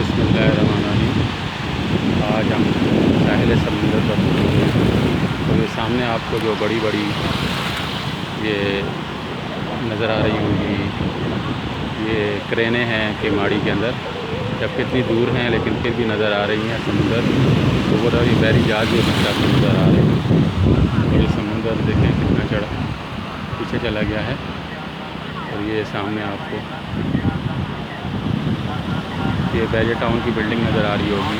बिस्मिल्लाहिर्रहमानिर्रहीम। आज हम साहिल समुंदर पर पहुँचे हैं। तो ये सामने आपको जो बड़ी बड़ी ये नज़र आ रही होंगी, ये क्रेनें हैं केमाड़ी के अंदर। जब कितनी दूर हैं लेकिन फिर भी नज़र आ रही हैं समुंदर। तो वो ये बहरी जहाज़ भी नज़र आ रहे हैं। और ये समुंदर देखें कितना चढ़ा पीछे चला गया है। और ये सामने आपको ये बैजे टाउन की बिल्डिंग नज़र आ रही होगी।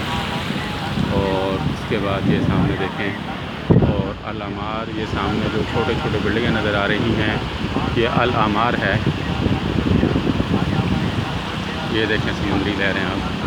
और इसके बाद ये सामने देखें और अल अमार, ये सामने जो छोटे छोटे बिल्डिंगें नज़र आ रही हैं ये अल अमार है। ये देखें समुद्री लहरें आप।